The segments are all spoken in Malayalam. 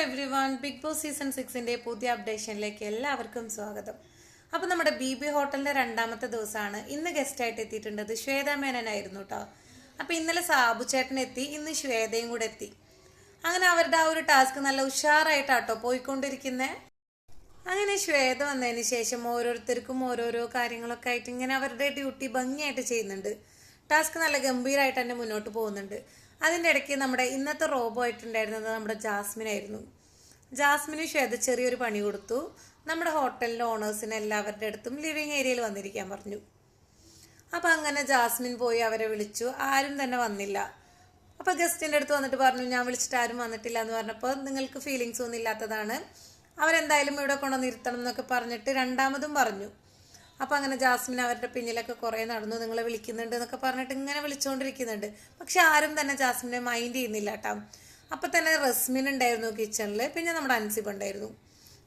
Every one, Bigg Boss season 6ന്റെ പുതിയ അപ്ഡേഷനിലേക്ക് എല്ലാവർക്കും സ്വാഗതം. അപ്പോൾ നമ്മുടെ BB ഹോട്ടലിന്റെ രണ്ടാമത്തെ ദിവസമാണ്. ഇന്ന് ഗസ്റ്റ് ആയിട്ട് എത്തിയിട്ടുള്ളത് ശ്വേത മേനനായിരുന്നു കേട്ടോ. അപ്പോൾ ഇന്നലെ സാബു ചേട്ടൻ എത്തി, ഇന്ന് ശ്വേതയും കൂടെ എത്തി. അങ്ങനെ അവരുടെ ആ ഒരു ടാസ്ക് നല്ല ഉഷാറായിട്ടാട്ടോ പോയിക്കൊണ്ടിരിക്കുന്നത്. അങ്ങനെ ശ്വേത വന്നതിന് ശേഷം ഓരോരുത്തർക്കും ഓരോരോ കാര്യങ്ങളൊക്കെ ആയിട്ട് ഇങ്ങനെ അവരുടെ ഡ്യൂട്ടി ഭംഗിയായിട്ട് ചെയ്യുന്നുണ്ട്. ടാസ്ക് നല്ല ഗംഭീരമായിട്ട് തന്നെ മുന്നോട്ട് പോകുന്നുണ്ട്. അതിൻ്റെ ഇടയ്ക്ക് നമ്മുടെ ഇന്നത്തെ റോബോ ആയിട്ടുണ്ടായിരുന്നത് നമ്മുടെ ജാസ്മിനായിരുന്നു. ജാസ്മിന് ശ്വേത ചെറിയൊരു പണി കൊടുത്തു. നമ്മുടെ ഹോട്ടലിൻ്റെ ഓണേഴ്സിന് എല്ലാവരുടെ അടുത്തും ലിവിങ് ഏരിയയിൽ വന്നിരിക്കാൻ പറഞ്ഞു. അപ്പം അങ്ങനെ ജാസ്മിൻ പോയി അവരെ വിളിച്ചു. ആരും തന്നെ വന്നില്ല. അപ്പോൾ ഗസ്റ്റിൻ്റെ അടുത്ത് വന്നിട്ട് പറഞ്ഞു, ഞാൻ വിളിച്ചിട്ട് ആരും വന്നിട്ടില്ല എന്ന് പറഞ്ഞപ്പോൾ നിങ്ങൾക്ക് ഫീലിങ്സ് ഒന്നും ഇല്ലാത്തതാണ്, അവരെന്തായാലും ഇവിടെ കൊണ്ടുവന്ന് ഇരുത്തണം എന്നൊക്കെ പറഞ്ഞിട്ട് രണ്ടാമതും പറഞ്ഞു. അപ്പം അങ്ങനെ ജാസ്മിൻ അവരുടെ പിന്നിലൊക്കെ കുറേ നടന്നു, നിങ്ങളെ വിളിക്കുന്നുണ്ട് എന്നൊക്കെ പറഞ്ഞിട്ട് ഇങ്ങനെ വിളിച്ചുകൊണ്ടിരിക്കുന്നുണ്ട്. പക്ഷെ ആരും തന്നെ ജാസ്മിനെ മൈൻഡ് ചെയ്യുന്നില്ല കേട്ടോ. അപ്പം തന്നെ റസ്മിൻ ഉണ്ടായിരുന്നു കിച്ചണിൽ, പിന്നെ നമ്മുടെ അൻസിബ് ഉണ്ടായിരുന്നു.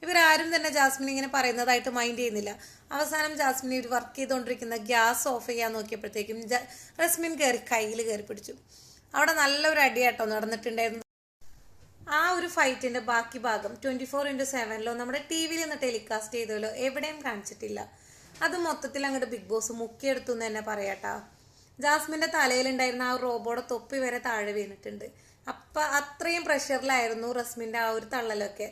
ഇവരാരും തന്നെ ജാസ്മിൻ ഇങ്ങനെ പറയുന്നതായിട്ട് മൈൻഡ് ചെയ്യുന്നില്ല. അവസാനം ജാസ്മിൻ ഇവർ വർക്ക് ചെയ്തുകൊണ്ടിരിക്കുന്ന ഗ്യാസ് ഓഫ് ചെയ്യാൻ നോക്കിയപ്പോഴത്തേക്കും റസ്മിൻ കയ്യിൽ കയറി പിടിച്ചു. അവിടെ നല്ലൊരു അടിയാട്ടോ നടന്നിട്ടുണ്ടായിരുന്നു. ആ ഒരു ഫൈറ്റിന്റെ ബാക്കി ഭാഗം 24/7 നമ്മുടെ TV യിൽ നിന്ന് ടെലികാസ്റ്റ് ചെയ്തല്ലോ, എവിടെയും കാണിച്ചിട്ടില്ല. അത് മൊത്തത്തിൽ അങ്ങോട്ട് ബിഗ് ബോസ് മുക്കിയെടുത്തു എന്ന് തന്നെ പറയാട്ടാ. ജാസ്മിന്റെ തലയിലുണ്ടായിരുന്ന ആ റോബോയുടെ തൊപ്പി വരെ താഴെ വീണിട്ടുണ്ട്. അത്രയും പ്രഷറിലായിരുന്നു റസ്മിന്റെ ആ ഒരു തള്ളലൊക്കെ.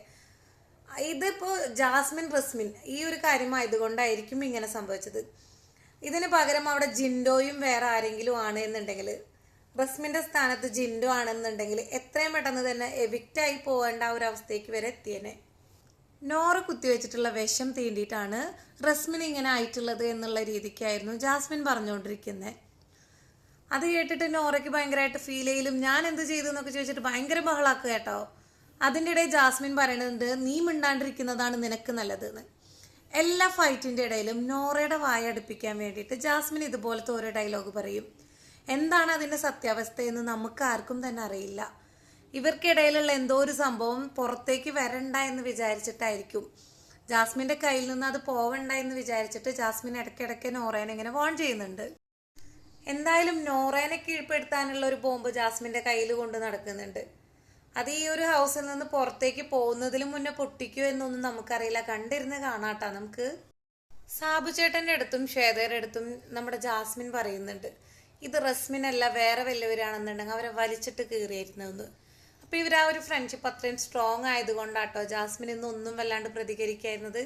ഇതിപ്പോ ജാസ്മിൻ റസ്മിൻ ഈ ഒരു കാര്യമായതുകൊണ്ടായിരിക്കും ഇങ്ങനെ സംഭവിച്ചത്. ഇതിന് പകരം അവിടെ ജിൻഡോയും വേറെ ആരെങ്കിലും ആണ് എന്നുണ്ടെങ്കിൽ, റസ്മിന്റെ സ്ഥാനത്ത് ജിൻഡോ ആണെന്നുണ്ടെങ്കിൽ എത്രയും പെട്ടെന്ന് തന്നെ എവിക്റ്റായി പോകേണ്ട ആ ഒരു അവസ്ഥയ്ക്ക് വരെ എത്തിയേനെ. നോറ കുത്തിവെച്ചിട്ടുള്ള വിഷം തീണ്ടിയിട്ടാണ് റസ്മിൻ ഇങ്ങനെ ആയിട്ടുള്ളത് എന്നുള്ള രീതിക്കായിരുന്നു ജാസ്മിൻ പറഞ്ഞുകൊണ്ടിരിക്കുന്നത്. അത് കേട്ടിട്ട് നോറയ്ക്ക് ഭയങ്കരമായിട്ട് ഫീൽ ചെയ്യലും ഞാൻ എന്ത് ചെയ്തു എന്നൊക്കെ ചോദിച്ചിട്ട് ഭയങ്കര ബഹളാക്കുക കേട്ടോ. അതിൻ്റെ ഇടയിൽ ജാസ്മിൻ പറയുന്നുണ്ട്, നീ മിണ്ടാണ്ടിരിക്കുന്നതാണ് നിനക്ക് നല്ലതെന്ന്. എല്ലാ ഫൈറ്റിൻ്റെ ഇടയിലും നോറയുടെ വായ അടുപ്പിക്കാൻ വേണ്ടിയിട്ട് ജാസ്മിൻ ഇതുപോലത്തെ ഓരോ ഡയലോഗ് പറയും. എന്താണ് അതിൻ്റെ സത്യാവസ്ഥയെന്ന് നമുക്ക് ആർക്കും തന്നെ അറിയില്ല. ഇവർക്കിടയിലുള്ള എന്തോ ഒരു സംഭവം പുറത്തേക്ക് വരണ്ട എന്ന് വിചാരിച്ചിട്ടായിരിക്കും, ജാസ്മിന്റെ കയ്യിൽ നിന്ന് അത് പോവണ്ട എന്ന് വിചാരിച്ചിട്ട് ജാസ്മിൻ ഇടയ്ക്കിടയ്ക്ക് നോറേനെ ഇങ്ങനെ വാൺ ചെയ്യുന്നുണ്ട്. എന്തായാലും നോറേനെ കീഴ്പ്പെടുത്താനുള്ള ഒരു ബോംബ് ജാസ്മിന്റെ കയ്യിൽ കൊണ്ട് നടക്കുന്നുണ്ട്. അത് ഈ ഒരു ഹൗസിൽ നിന്ന് പുറത്തേക്ക് പോകുന്നതിലും മുന്നേ പൊട്ടിക്കോ എന്നൊന്നും നമുക്കറിയില്ല, കണ്ടിരുന്ന് കാണാട്ടാ നമുക്ക്. സാബു ചേട്ടന്റെ അടുത്തും ശ്വേതയുടെ അടുത്തും നമ്മുടെ ജാസ്മിൻ പറയുന്നുണ്ട്, ഇത് റസ്മിൻ അല്ല വേറെ വല്ലവരാണെന്നുണ്ടെങ്കിൽ അവരെ വലിച്ചിട്ട് കീറിയായിരുന്നെന്ന്. അപ്പൊ ഇവർ ആ ഒരു ഫ്രണ്ട്ഷിപ്പ് അത്രയും സ്ട്രോങ് ആയതുകൊണ്ടാട്ടോ ജാസ്മിൻ ഇന്നൊന്നും വല്ലാണ്ട് പ്രതികരിക്കായിരുന്നത്.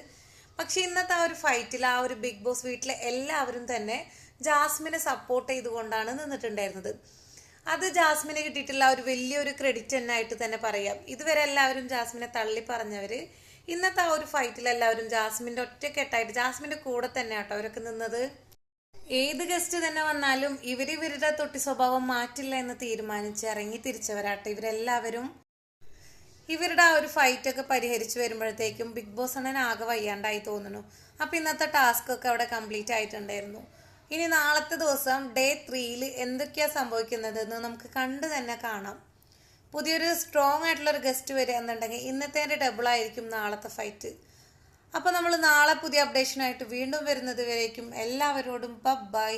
പക്ഷെ ഇന്നത്തെ ആ ഒരു ഫൈറ്റിൽ ആ ഒരു ബിഗ് ബോസ് വീട്ടിലെ എല്ലാവരും തന്നെ ജാസ്മിനെ സപ്പോർട്ട് ചെയ്തുകൊണ്ടാണ് നിന്നിട്ടുണ്ടായിരുന്നത്. അത് ജാസ്മിന് കിട്ടിയിട്ടുള്ള ഒരു വലിയൊരു ക്രെഡിറ്റ് എന്നായിട്ട് തന്നെ പറയാം. ഇതുവരെ എല്ലാവരും ജാസ്മിനെ തള്ളി പറഞ്ഞവര് ഇന്നത്തെ ആ ഒരു ഫൈറ്റിൽ എല്ലാവരും ജാസ്മിന്റെ ഒറ്റക്കെട്ടായിട്ട് ജാസ്മിന്റെ കൂടെ തന്നെ ആട്ടോ അവരൊക്കെ നിന്നത്. ഏത് ഗസ്റ്റ് തന്നെ വന്നാലും ഇവരുടെ തൊട്ടി സ്വഭാവം മാറ്റില്ല എന്ന് തീരുമാനിച്ച് ഇറങ്ങി തിരിച്ചവരാട്ടെ ഇവരെല്ലാവരും. ഇവരുടെ ആ ഒരു ഫൈറ്റ് ഒക്കെ പരിഹരിച്ചു വരുമ്പോഴത്തേക്കും ബിഗ് ബോസ് അണ്ണൻ ആകെ വയ്യാണ്ടായി തോന്നുന്നു. അപ്പൊ ഇന്നത്തെ ടാസ്ക് ഒക്കെ അവിടെ കംപ്ലീറ്റ് ആയിട്ടുണ്ടായിരുന്നു. ഇനി നാളത്തെ ദിവസം ഡേ 3 എന്തൊക്കെയാ സംഭവിക്കുന്നതെന്ന് നമുക്ക് കണ്ടു തന്നെ കാണാം. പുതിയൊരു സ്ട്രോങ് ആയിട്ടുള്ള ഒരു ഗസ്റ്റ് വരിക എന്നുണ്ടെങ്കിൽ ഇന്നത്തെ ഡബിൾ ആയിരിക്കും നാളത്തെ ഫൈറ്റ്. അപ്പോൾ നമ്മൾ നാളെ പുതിയ അപ്ഡേഷനായിട്ട് വീണ്ടും വരുന്നത് വരേക്കും എല്ലാവരോടും ബൈ.